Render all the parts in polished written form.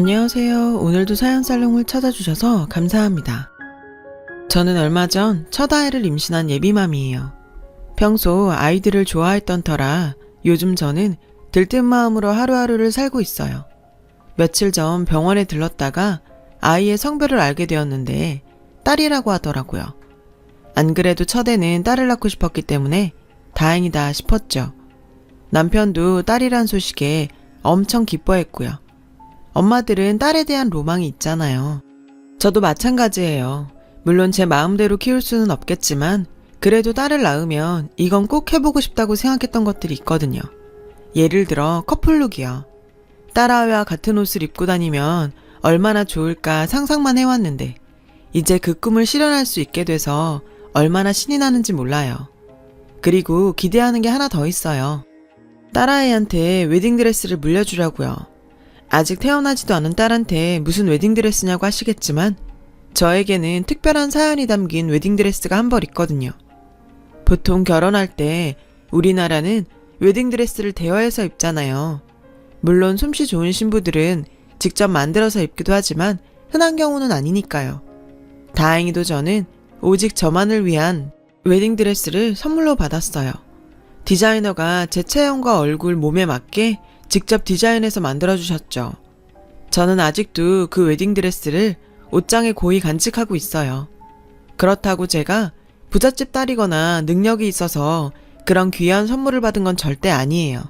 안녕하세요. 오늘도 사연살롱을 찾아주셔서 감사합니다. 저는 얼마 전 첫 아이를 임신한 예비맘이에요. 평소 아이들을 좋아했던 터라 요즘 저는 들뜬 마음으로 하루하루를 살고 있어요. 며칠 전 병원에 들렀다가 아이의 성별을 알게 되었는데 딸이라고 하더라고요. 안 그래도 첫애는 딸을 낳고 싶었기 때문에 다행이다 싶었죠. 남편도 딸이란 소식에 엄청 기뻐했고요. 엄마들은 딸에 대한 로망이 있잖아요. 저도 마찬가지예요. 물론 제 마음대로 키울 수는 없겠지만 그래도 딸을 낳으면 이건 꼭 해보고 싶다고 생각했던 것들이 있거든요. 예를 들어 커플룩이요. 딸아이와 같은 옷을 입고 다니면 얼마나 좋을까 상상만 해왔는데 이제 그 꿈을 실현할 수 있게 돼서 얼마나 신이 나는지 몰라요. 그리고 기대하는 게 하나 더 있어요. 딸아이한테 웨딩드레스를 물려주려고요. 아직 태어나지도 않은 딸한테 무슨 웨딩드레스냐고 하시겠지만 저에게는 특별한 사연이 담긴 웨딩드레스가 한 벌 있거든요. 보통 결혼할 때 우리나라는 웨딩드레스를 대여해서 입잖아요. 물론 솜씨 좋은 신부들은 직접 만들어서 입기도 하지만 흔한 경우는 아니니까요. 다행히도 저는 오직 저만을 위한 웨딩드레스를 선물로 받았어요. 디자이너가 제 체형과 얼굴, 몸에 맞게 직접 디자인해서 만들어주셨죠. 저는 아직도 그 웨딩드레스를 옷장에 고이 간직하고 있어요. 그렇다고 제가 부잣집 딸이거나 능력이 있어서 그런 귀한 선물을 받은 건 절대 아니에요.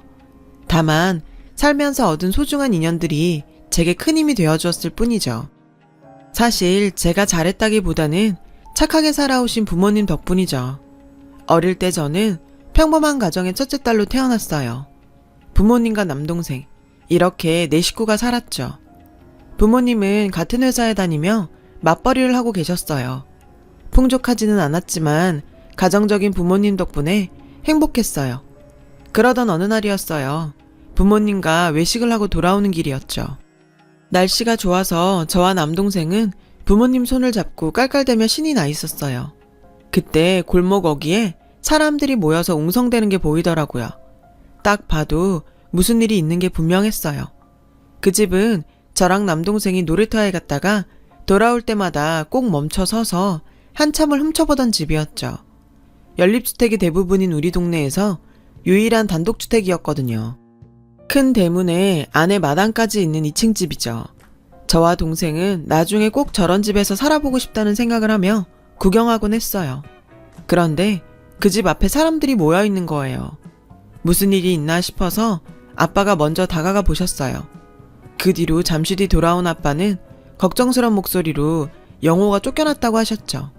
다만 살면서 얻은 소중한 인연들이 제게 큰 힘이 되어주었을 뿐이죠. 사실 제가 잘했다기보다는 착하게 살아오신 부모님 덕분이죠. 어릴 때 저는 평범한 가정의 첫째 딸로 태어났어요. 부모님과 남동생, 이렇게 네 식구가 살았죠. 부모님은 같은 회사에 다니며 맞벌이를 하고 계셨어요. 풍족하지는 않았지만 가정적인 부모님 덕분에 행복했어요. 그러던 어느 날이었어요. 부모님과 외식을 하고 돌아오는 길이었죠. 날씨가 좋아서 저와 남동생은 부모님 손을 잡고 깔깔대며 신이 나 있었어요. 그때 골목 어귀에 사람들이 모여서 웅성대는 게 보이더라고요. 딱 봐도 무슨 일이 있는 게 분명했어요. 그 집은 저랑 남동생이 놀이터에 갔다가 돌아올 때마다 꼭 멈춰 서서 한참을 훔쳐보던 집이었죠. 연립주택이 대부분인 우리 동네에서 유일한 단독주택이었거든요. 큰 대문에 안에 마당까지 있는 2층 집이죠. 저와 동생은 나중에 꼭 저런 집에서 살아보고 싶다는 생각을 하며 구경하곤 했어요. 그런데 그 집 앞에 사람들이 모여 있는 거예요. 무슨 일이 있나 싶어서 아빠가 먼저 다가가 보셨어요. 그 뒤로 잠시 뒤 돌아온 아빠는 걱정스러운 목소리로 영호가 쫓겨났다고 하셨죠.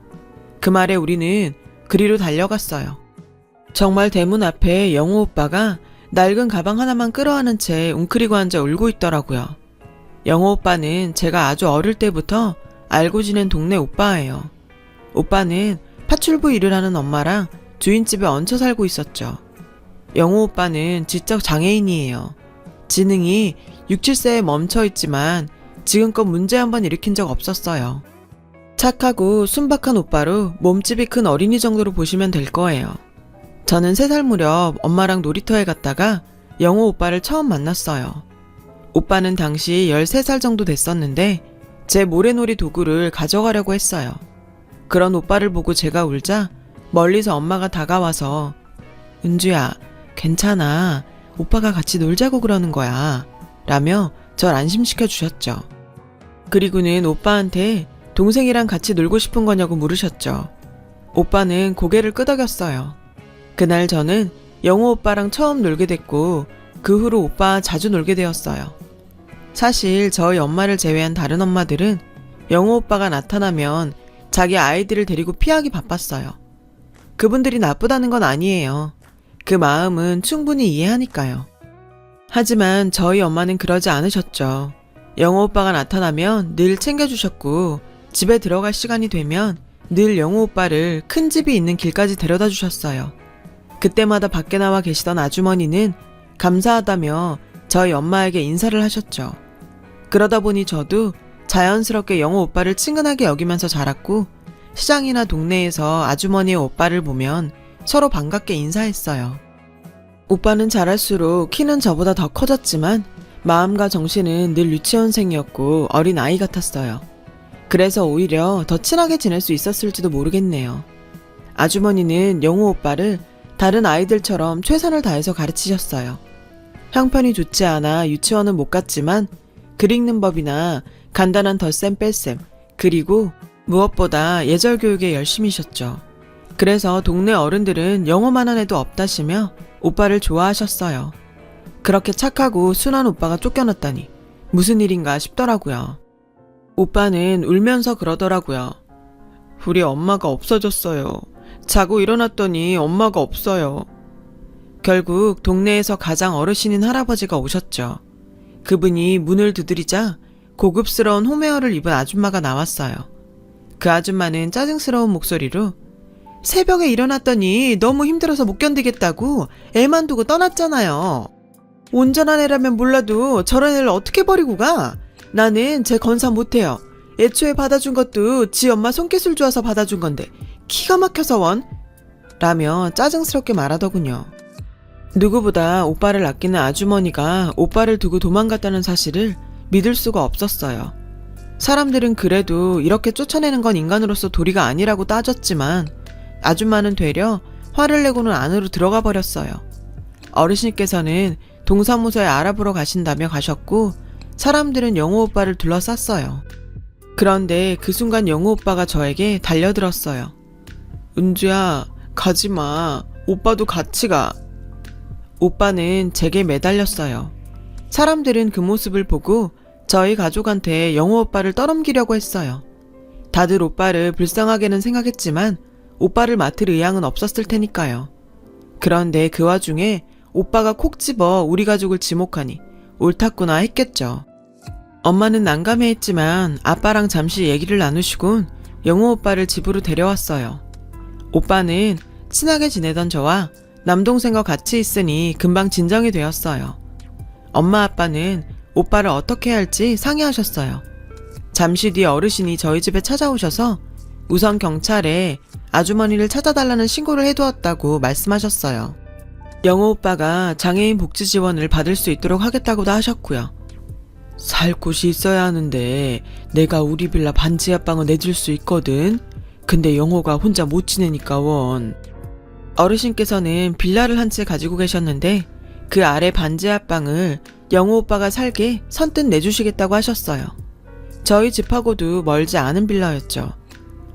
그 말에 우리는 그리로 달려갔어요. 정말 대문 앞에 영호 오빠가 낡은 가방 하나만 끌어안은 채 웅크리고 앉아 울고 있더라고요. 영호 오빠는 제가 아주 어릴 때부터 알고 지낸 동네 오빠예요. 오빠는 파출부 일을 하는 엄마랑 주인집에 얹혀 살고 있었죠. 영호 오빠는 지적 장애인이에요. 지능이 6, 7세에 멈춰 있지만 지금껏 문제 한번 일으킨 적 없었어요. 착하고 순박한 오빠로 몸집이 큰 어린이 정도로 보시면 될 거예요. 저는 3살 무렵 엄마랑 놀이터에 갔다가 영호 오빠를 처음 만났어요. 오빠는 당시 13살 정도 됐었는데 제 모래놀이 도구를 가져가려고 했어요. 그런 오빠를 보고 제가 울자 멀리서 엄마가 다가와서 은주야, 괜찮아. 오빠가 같이 놀자고 그러는 거야. 라며 절 안심시켜 주셨죠. 그리고는 오빠한테 동생이랑 같이 놀고 싶은 거냐고 물으셨죠. 오빠는 고개를 끄덕였어요. 그날 저는 영호 오빠랑 처음 놀게 됐고 그 후로 오빠 자주 놀게 되었어요. 사실 저희 엄마를 제외한 다른 엄마들은 영호 오빠가 나타나면 자기 아이들을 데리고 피하기 바빴어요. 그분들이 나쁘다는 건 아니에요. 그 마음은 충분히 이해하니까요. 하지만 저희 엄마는 그러지 않으셨죠. 영호 오빠가 나타나면 늘 챙겨주셨고 집에 들어갈 시간이 되면 늘 영호 오빠를 큰 집이 있는 길까지 데려다 주셨어요. 그때마다 밖에 나와 계시던 아주머니는 감사하다며 저희 엄마에게 인사를 하셨죠. 그러다 보니 저도 자연스럽게 영호 오빠를 친근하게 여기면서 자랐고 시장이나 동네에서 아주머니의 오빠를 보면 서로 반갑게 인사했어요. 오빠는 자랄수록 키는 저보다 더 커졌지만 마음과 정신은 늘 유치원생이었고 어린 아이 같았어요. 그래서 오히려 더 친하게 지낼 수 있었을지도 모르겠네요. 아주머니는 영호 오빠를 다른 아이들처럼 최선을 다해서 가르치셨어요. 형편이 좋지 않아 유치원은 못 갔지만 글 읽는 법이나 간단한 덧셈 뺄셈, 그리고 무엇보다 예절 교육에 열심히셨죠. 그래서 동네 어른들은 영어만한 애도 없다시며 오빠를 좋아하셨어요. 그렇게 착하고 순한 오빠가 쫓겨났다니 무슨 일인가 싶더라고요. 오빠는 울면서 그러더라고요. 우리 엄마가 없어졌어요. 자고 일어났더니 엄마가 없어요. 결국 동네에서 가장 어르신인 할아버지가 오셨죠. 그분이 문을 두드리자 고급스러운 홈웨어를 입은 아줌마가 나왔어요. 그 아줌마는 짜증스러운 목소리로 새벽에 일어났더니 너무 힘들어서 못 견디겠다고 애만 두고 떠났잖아요. 온전한 애라면 몰라도 저런 애를 어떻게 버리고 가? 나는 제 건사 못해요. 애초에 받아준 것도 지 엄마 손기술 좋아서 받아준 건데 기가 막혀서 원? 라며 짜증스럽게 말하더군요. 누구보다 오빠를 아끼는 아주머니가 오빠를 두고 도망갔다는 사실을 믿을 수가 없었어요. 사람들은 그래도 이렇게 쫓아내는 건 인간으로서 도리가 아니라고 따졌지만 아줌마는 되려 화를 내고는 안으로 들어가 버렸어요. 어르신께서는 동사무소에 알아보러 가신다며 가셨고 사람들은 영호 오빠를 둘러쌌어요. 그런데 그 순간 영호 오빠가 저에게 달려들었어요. 은주야, 가지마. 오빠도 같이 가. 오빠는 제게 매달렸어요. 사람들은 그 모습을 보고 저희 가족한테 영호 오빠를 떠넘기려고 했어요. 다들 오빠를 불쌍하게는 생각했지만 오빠를 맡을 의향은 없었을 테니까요. 그런데 그 와중에 오빠가 콕 집어 우리 가족을 지목하니 옳았구나 했겠죠. 엄마는 난감해했지만 아빠랑 잠시 얘기를 나누시곤 영호 오빠를 집으로 데려왔어요. 오빠는 친하게 지내던 저와 남동생과 같이 있으니 금방 진정이 되었어요. 엄마 아빠는 오빠를 어떻게 할지 상의하셨어요. 잠시 뒤 어르신이 저희 집에 찾아오셔서 우선 경찰에 아주머니를 찾아달라는 신고를 해두었다고 말씀하셨어요. 영호 오빠가 장애인 복지 지원을 받을 수 있도록 하겠다고도 하셨고요. 살 곳이 있어야 하는데 내가 우리 빌라 반지 하방은 내줄 수 있거든. 근데 영호가 혼자 못 지내니까 원. 어르신께서는 빌라를 한 채 가지고 계셨는데 그 아래 반지 하방을 영호 오빠가 살게 선뜻 내주시겠다고 하셨어요. 저희 집하고도 멀지 않은 빌라였죠.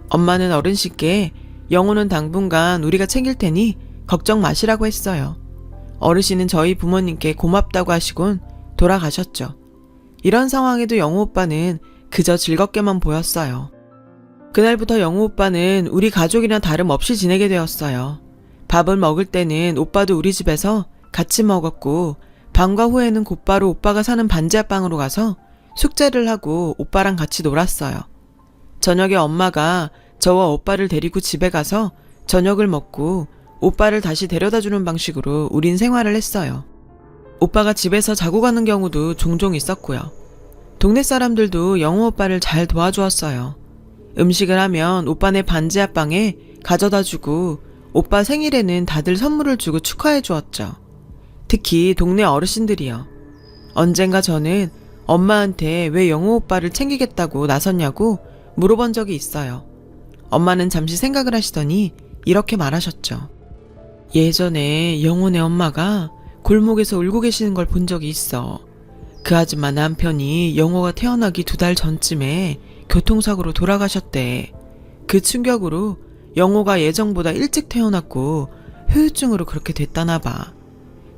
엄마는 어른씨께 영호는 당분간 우리가 챙길 테니 걱정 마시라고 했어요. 어르신은 저희 부모님께 고맙다고 하시곤 돌아가셨죠. 이런 상황에도 영호 오빠는 그저 즐겁게만 보였어요. 그날부터 영호 오빠는 우리 가족이랑 다름없이 지내게 되었어요. 밥을 먹을 때는 오빠도 우리 집에서 같이 먹었고 방과 후에는 곧바로 오빠가 사는 반지하방으로 가서 숙제를 하고 오빠랑 같이 놀았어요. 저녁에 엄마가 저와 오빠를 데리고 집에 가서 저녁을 먹고 오빠를 다시 데려다주는 방식으로 우린 생활을 했어요. 오빠가 집에서 자고 가는 경우도 종종 있었고요. 동네 사람들도 영호 오빠를 잘 도와주었어요. 음식을 하면 오빠네 반지하방에 가져다주고 오빠 생일에는 다들 선물을 주고 축하해 주었죠. 특히 동네 어르신들이요. 언젠가 저는 엄마한테 왜 영호 오빠를 챙기겠다고 나섰냐고 물어본 적이 있어요. 엄마는 잠시 생각을 하시더니 이렇게 말하셨죠. 예전에 영호네 엄마가 골목에서 울고 계시는 걸 본 적이 있어. 그 아줌마 남편이 영호가 태어나기 2달 전쯤에 교통사고로 돌아가셨대. 그 충격으로 영호가 예정보다 일찍 태어났고 후유증으로 그렇게 됐다나 봐.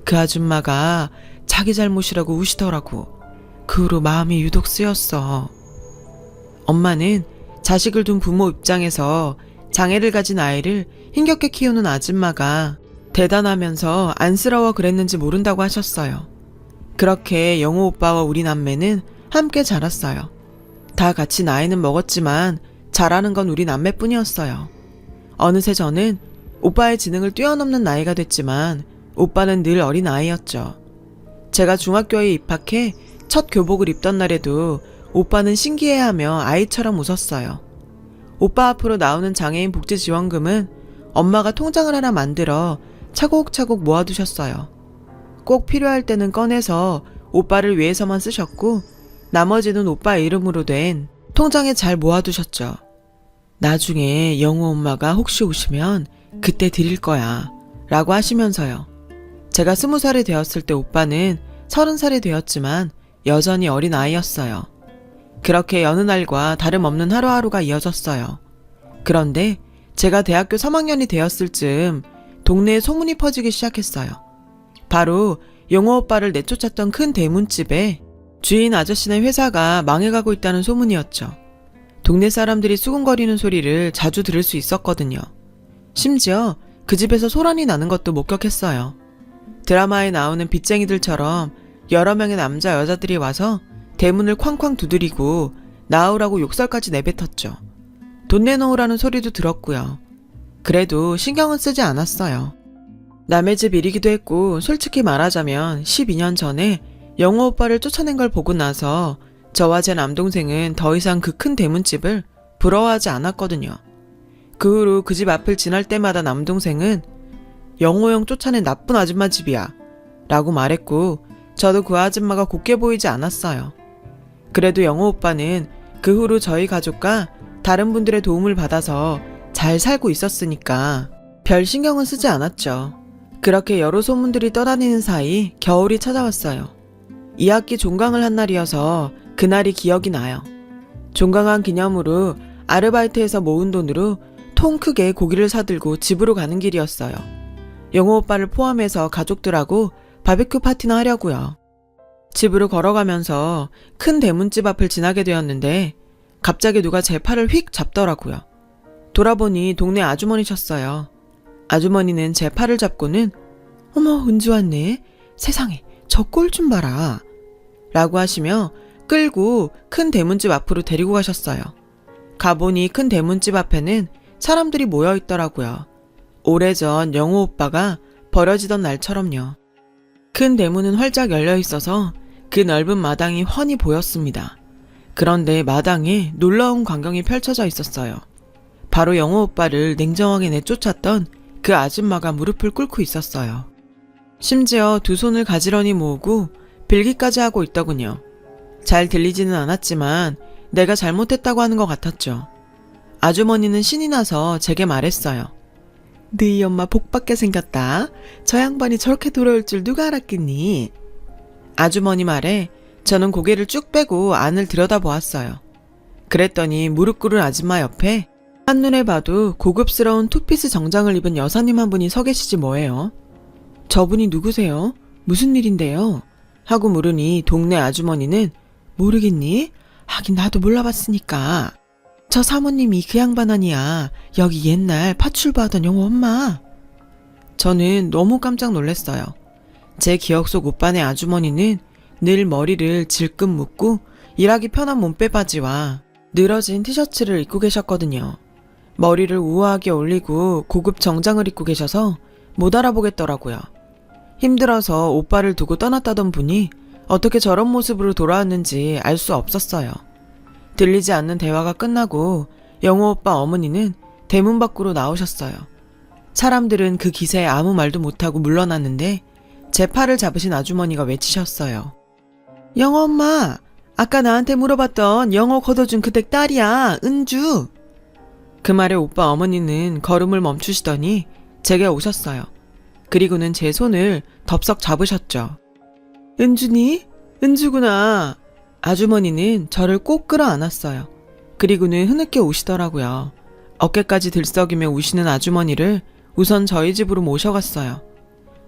그 아줌마가 자기 잘못이라고 우시더라고. 그 후로 마음이 유독 쓰였어. 엄마는 자식을 둔 부모 입장에서 장애를 가진 아이를 힘겹게 키우는 아줌마가 대단하면서 안쓰러워 그랬는지 모른다고 하셨어요. 그렇게 영호 오빠와 우리 남매는 함께 자랐어요. 다 같이 나이는 먹었지만 잘하는 건 우리 남매뿐이었어요. 어느새 저는 오빠의 지능을 뛰어넘는 나이가 됐지만 오빠는 늘 어린 아이였죠. 제가 중학교에 입학해 첫 교복을 입던 날에도 오빠는 신기해하며 아이처럼 웃었어요. 오빠 앞으로 나오는 장애인 복지지원금은 엄마가 통장을 하나 만들어 차곡차곡 모아두셨어요. 꼭 필요할 때는 꺼내서 오빠를 위해서만 쓰셨고 나머지는 오빠 이름으로 된 통장에 잘 모아두셨죠. 나중에 영호 엄마가 혹시 오시면 그때 드릴 거야 라고 하시면서요. 제가 20살이 되었을 때 오빠는 30살이 되었지만 여전히 어린 아이였어요. 그렇게 여느 날과 다름없는 하루하루가 이어졌어요. 그런데 제가 대학교 3학년이 되었을 즈음 동네에 소문이 퍼지기 시작했어요. 바로 영호 오빠를 내쫓았던 큰 대문집에 주인 아저씨네 회사가 망해가고 있다는 소문이었죠. 동네 사람들이 수군거리는 소리를 자주 들을 수 있었거든요. 심지어 그 집에서 소란이 나는 것도 목격했어요. 드라마에 나오는 빚쟁이들처럼 여러 명의 남자 여자들이 와서 대문을 쾅쾅 두드리고 나오라고 욕설까지 내뱉었죠. 돈 내놓으라는 소리도 들었고요. 그래도 신경은 쓰지 않았어요. 남의 집 일이기도 했고 솔직히 말하자면 12년 전에 영호 오빠를 쫓아낸 걸 보고 나서 저와 제 남동생은 더 이상 그 큰 대문집을 부러워하지 않았거든요. 그 후로 그 집 앞을 지날 때마다 남동생은 영호 형 쫓아낸 나쁜 아줌마 집이야 라고 말했고 저도 그 아줌마가 곱게 보이지 않았어요. 그래도 영호 오빠는 그 후로 저희 가족과 다른 분들의 도움을 받아서 잘 살고 있었으니까 별 신경은 쓰지 않았죠. 그렇게 여러 소문들이 떠다니는 사이 겨울이 찾아왔어요. 2학기 종강을 한 날이어서 그날이 기억이 나요. 종강한 기념으로 아르바이트해서 모은 돈으로 통 크게 고기를 사들고 집으로 가는 길이었어요. 영호 오빠를 포함해서 가족들하고 바비큐 파티나 하려고요. 집으로 걸어가면서 큰 대문집 앞을 지나게 되었는데 갑자기 누가 제 팔을 휙 잡더라고요. 돌아보니 동네 아주머니셨어요. 아주머니는 제 팔을 잡고는 어머 은주 왔네. 세상에 저 꼴 좀 봐라 라고 하시며 끌고 큰 대문집 앞으로 데리고 가셨어요. 가보니 큰 대문집 앞에는 사람들이 모여 있더라고요. 오래전 영호 오빠가 버려지던 날처럼요. 큰 대문은 활짝 열려 있어서 그 넓은 마당이 훤히 보였습니다. 그런데 마당에 놀라운 광경이 펼쳐져 있었어요. 바로 영호 오빠를 냉정하게 내쫓았던 그 아줌마가 무릎을 꿇고 있었어요. 심지어 두 손을 가지런히 모으고 빌기까지 하고 있더군요. 잘 들리지는 않았지만 내가 잘못했다고 하는 것 같았죠. 아주머니는 신이 나서 제게 말했어요. 너희 엄마 복받게 생겼다. 저 양반이 저렇게 돌아올 줄 누가 알았겠니? 아주머니 말에 저는 고개를 쭉 빼고 안을 들여다보았어요. 그랬더니 무릎 꿇은 아줌마 옆에 한눈에 봐도 고급스러운 투피스 정장을 입은 여사님 한 분이 서 계시지 뭐예요. 저분이 누구세요? 무슨 일인데요? 하고 물으니 동네 아주머니는 모르겠니? 하긴 나도 몰라봤으니까. 저 사모님이 그 양반 아니야. 여기 옛날 파출부하던 영호 엄마. 저는 너무 깜짝 놀랐어요. 제 기억 속 오빠네 아주머니는 늘 머리를 질끈 묶고 일하기 편한 몸빼 바지와 늘어진 티셔츠를 입고 계셨거든요. 머리를 우아하게 올리고 고급 정장을 입고 계셔서 못 알아보겠더라고요. 힘들어서 오빠를 두고 떠났다던 분이 어떻게 저런 모습으로 돌아왔는지 알 수 없었어요. 들리지 않는 대화가 끝나고 영호 오빠 어머니는 대문 밖으로 나오셨어요. 사람들은 그 기세에 아무 말도 못하고 물러났는데 제 팔을 잡으신 아주머니가 외치셨어요. 영호 엄마, 아까 나한테 물어봤던 영호 걷어준 그 댁 딸이야, 은주. 그 말에 오빠 어머니는 걸음을 멈추시더니 제게 오셨어요. 그리고는 제 손을 덥석 잡으셨죠. 은주니? 은주구나. 아주머니는 저를 꼭 끌어안았어요. 그리고는 흐느껴 우시더라고요. 어깨까지 들썩이며 우시는 아주머니를 우선 저희 집으로 모셔갔어요.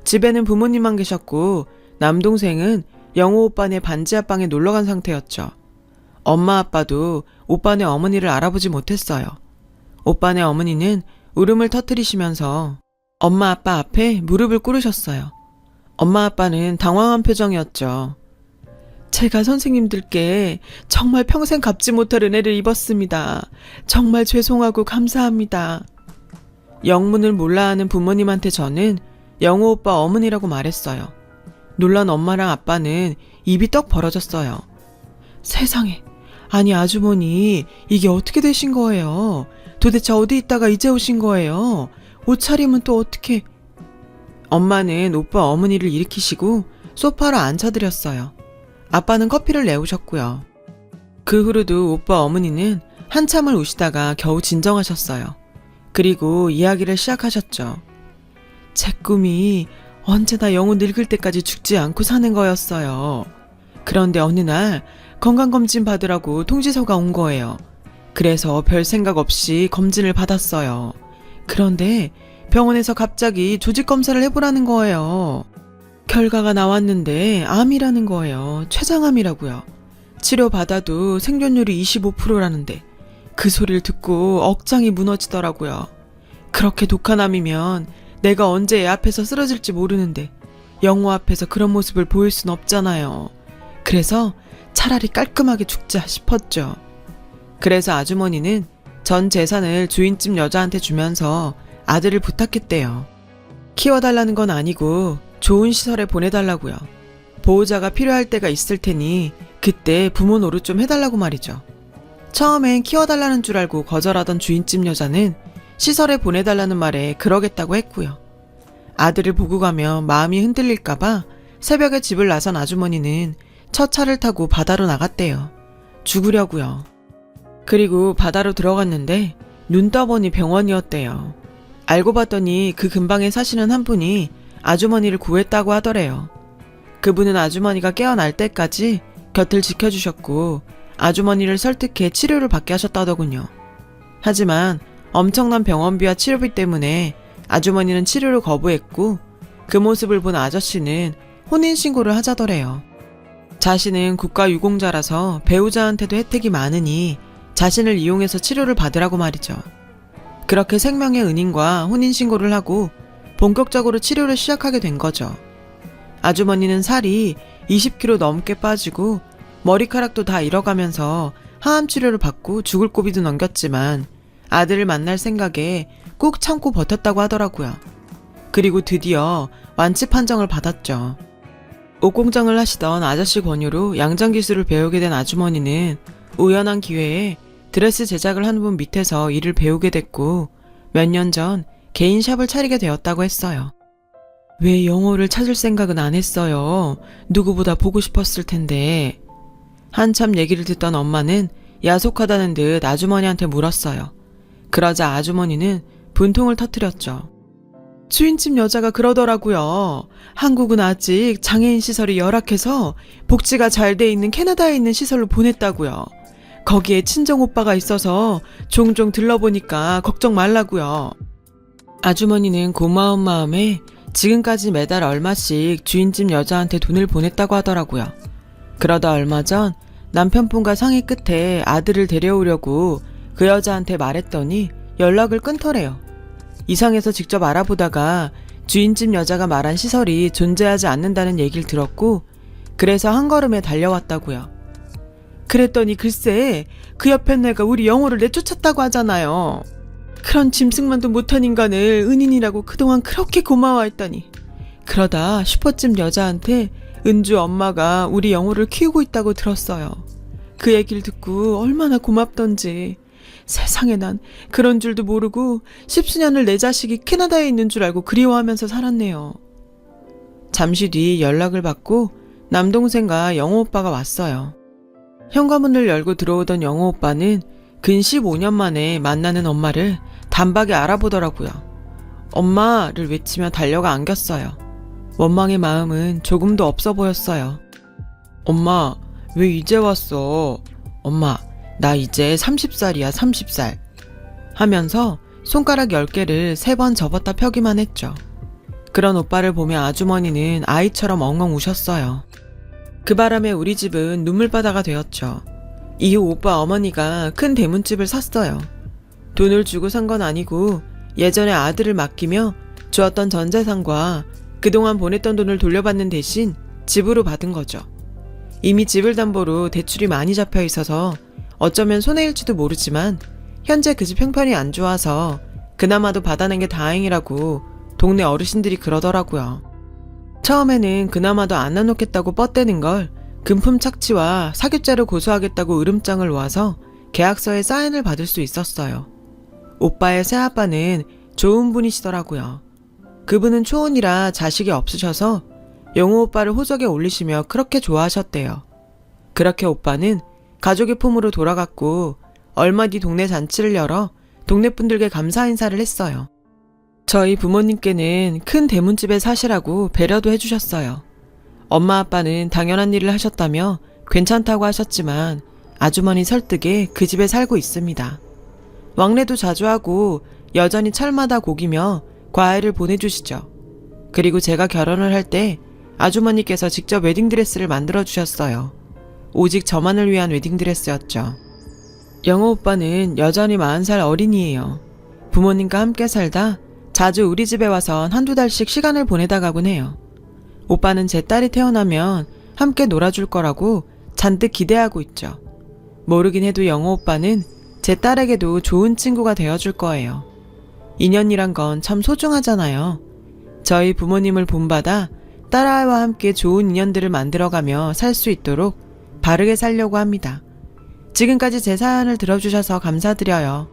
집에는 부모님만 계셨고 남동생은 영호 오빠네 반지 앞방에 놀러간 상태였죠. 엄마 아빠도 오빠네 어머니를 알아보지 못했어요. 오빠네 어머니는 울음을 터뜨리시면서 엄마 아빠 앞에 무릎을 꿇으셨어요. 엄마 아빠는 당황한 표정이었죠. 제가 선생님들께 정말 평생 갚지 못할 은혜를 입었습니다. 정말 죄송하고 감사합니다. 영문을 몰라 하는 부모님한테 저는 영호 오빠 어머니라고 말했어요. 놀란 엄마랑 아빠는 입이 떡 벌어졌어요. 세상에, 아니 아주머니 이게 어떻게 되신 거예요? 도대체 어디 있다가 이제 오신 거예요? 옷차림은 또 어떻게... 엄마는 오빠 어머니를 일으키시고 소파로 앉혀드렸어요. 아빠는 커피를 내오셨고요. 그 후로도 오빠 어머니는 한참을 우시다가 겨우 진정하셨어요. 그리고 이야기를 시작하셨죠. 제 꿈이 언제나 영호 늙을 때까지 죽지 않고 사는 거였어요. 그런데 어느 날 건강검진 받으라고 통지서가 온 거예요. 그래서 별 생각 없이 검진을 받았어요. 그런데 병원에서 갑자기 조직 검사를 해보라는 거예요. 결과가 나왔는데 암이라는 거예요. 췌장암이라고요. 치료받아도 생존율이 25%라는데 그 소리를 듣고 억장이 무너지더라고요. 그렇게 독한 암이면 내가 언제 애 앞에서 쓰러질지 모르는데 영호 앞에서 그런 모습을 보일 순 없잖아요. 그래서 차라리 깔끔하게 죽자 싶었죠. 그래서 아주머니는 전 재산을 주인집 여자한테 주면서 아들을 부탁했대요. 키워달라는 건 아니고 좋은 시설에 보내달라고요. 보호자가 필요할 때가 있을 테니 그때 부모 노릇 좀 해달라고 말이죠. 처음엔 키워달라는 줄 알고 거절하던 주인집 여자는 시설에 보내달라는 말에 그러겠다고 했고요. 아들을 보고 가면 마음이 흔들릴까봐 새벽에 집을 나선 아주머니는 첫 차를 타고 바다로 나갔대요. 죽으려고요. 그리고 바다로 들어갔는데 눈 떠보니 병원이었대요. 알고 봤더니 그 근방에 사시는 한 분이 아주머니를 구했다고 하더래요. 그분은 아주머니가 깨어날 때까지 곁을 지켜주셨고 아주머니를 설득해 치료를 받게 하셨다더군요. 하지만 엄청난 병원비와 치료비 때문에 아주머니는 치료를 거부했고 그 모습을 본 아저씨는 혼인신고를 하자더래요. 자신은 국가유공자라서 배우자한테도 혜택이 많으니 자신을 이용해서 치료를 받으라고 말이죠. 그렇게 생명의 은인과 혼인신고를 하고 본격적으로 치료를 시작하게 된 거죠. 아주머니는 살이 20kg 넘게 빠지고 머리카락도 다 잃어가면서 하암 치료를 받고 죽을 고비도 넘겼지만 아들을 만날 생각에 꾹 참고 버텼다고 하더라고요. 그리고 드디어 완치 판정을 받았죠. 옷공장을 하시던 아저씨 권유로 양장기술을 배우게 된 아주머니는 우연한 기회에 드레스 제작을 하는 분 밑에서 일을 배우게 됐고 몇 년 전 개인 샵을 차리게 되었다고 했어요. 왜 영호를 찾을 생각은 안 했어요? 누구보다 보고 싶었을 텐데. 한참 얘기를 듣던 엄마는 야속하다는 듯 아주머니한테 물었어요. 그러자 아주머니는 분통을 터뜨렸죠. 주인집 여자가 그러더라고요. 한국은 아직 장애인 시설이 열악해서 복지가 잘 돼 있는 캐나다에 있는 시설로 보냈다고요. 거기에 친정오빠가 있어서 종종 들러보니까 걱정 말라고요. 아주머니는 고마운 마음에 지금까지 매달 얼마씩 주인집 여자한테 돈을 보냈다고 하더라고요. 그러다 얼마 전 남편분과 상의 끝에 아들을 데려오려고 그 여자한테 말했더니 연락을 끊더래요. 이상해서 직접 알아보다가 주인집 여자가 말한 시설이 존재하지 않는다는 얘기를 들었고 그래서 한 걸음에 달려왔다고요. 그랬더니 글쎄 그 옆에 내가 우리 영호를 내쫓았다고 하잖아요. 그런 짐승만도 못한 인간을 은인이라고 그동안 그렇게 고마워했더니 그러다 슈퍼집 여자한테 은주 엄마가 우리 영호를 키우고 있다고 들었어요. 그 얘기를 듣고 얼마나 고맙던지. 세상에 난 그런 줄도 모르고 10수년을 내 자식이 캐나다에 있는 줄 알고 그리워하면서 살았네요. 잠시 뒤 연락을 받고 남동생과 영호 오빠가 왔어요. 현관문을 열고 들어오던 영호 오빠는 근 15년 만에 만나는 엄마를 단박에 알아보더라고요. 엄마를 외치며 달려가 안겼어요. 원망의 마음은 조금도 없어 보였어요. 엄마, 왜 이제 왔어? 엄마, 나 이제 30살이야, 30살. 하면서 손가락 10개를 3번 접었다 펴기만 했죠. 그런 오빠를 보며 아주머니는 아이처럼 엉엉 우셨어요. 그 바람에 우리 집은 눈물바다가 되었죠. 이후 오빠 어머니가 큰 대문집을 샀어요. 돈을 주고 산 건 아니고 예전에 아들을 맡기며 주었던 전 재산과 그동안 보냈던 돈을 돌려받는 대신 집으로 받은 거죠. 이미 집을 담보로 대출이 많이 잡혀 있어서 어쩌면 손해일지도 모르지만 현재 그 집 형편이 안 좋아서 그나마도 받아낸 게 다행이라고 동네 어르신들이 그러더라고요. 처음에는 그나마도 안 나놓겠다고 뻗대는 걸 금품 착취와 사규죄로 고소하겠다고 으름장을 놓아서 계약서에 사인을 받을 수 있었어요. 오빠의 새아빠는 좋은 분이시더라고요. 그분은 초혼이라 자식이 없으셔서 영호 오빠를 호적에 올리시며 그렇게 좋아하셨대요. 그렇게 오빠는 가족의 품으로 돌아갔고 얼마 뒤 동네 잔치를 열어 동네 분들께 감사 인사를 했어요. 저희 부모님께는 큰 대문집에 사시라고 배려도 해주셨어요. 엄마 아빠는 당연한 일을 하셨다며 괜찮다고 하셨지만 아주머니 설득에 그 집에 살고 있습니다. 왕래도 자주 하고 여전히 철마다 고기며 과일을 보내주시죠. 그리고 제가 결혼을 할 때 아주머니께서 직접 웨딩드레스를 만들어주셨어요. 오직 저만을 위한 웨딩드레스였죠. 영호 오빠는 여전히 40살 어린이에요. 부모님과 함께 살다 자주 우리 집에 와선 한두 달씩 시간을 보내다 가곤 해요. 오빠는 제 딸이 태어나면 함께 놀아줄 거라고 잔뜩 기대하고 있죠. 모르긴 해도 영호 오빠는 제 딸에게도 좋은 친구가 되어줄 거예요. 인연이란 건 참 소중하잖아요. 저희 부모님을 본받아 딸아이와 함께 좋은 인연들을 만들어가며 살 수 있도록 바르게 살려고 합니다. 지금까지 제 사연을 들어주셔서 감사드려요.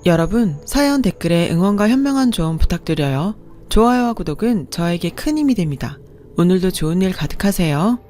여러분, 사연 댓글에 응원과 현명한 조언 부탁드려요. 좋아요와 구독은 저에게 큰 힘이 됩니다. 오늘도 좋은 일 가득하세요.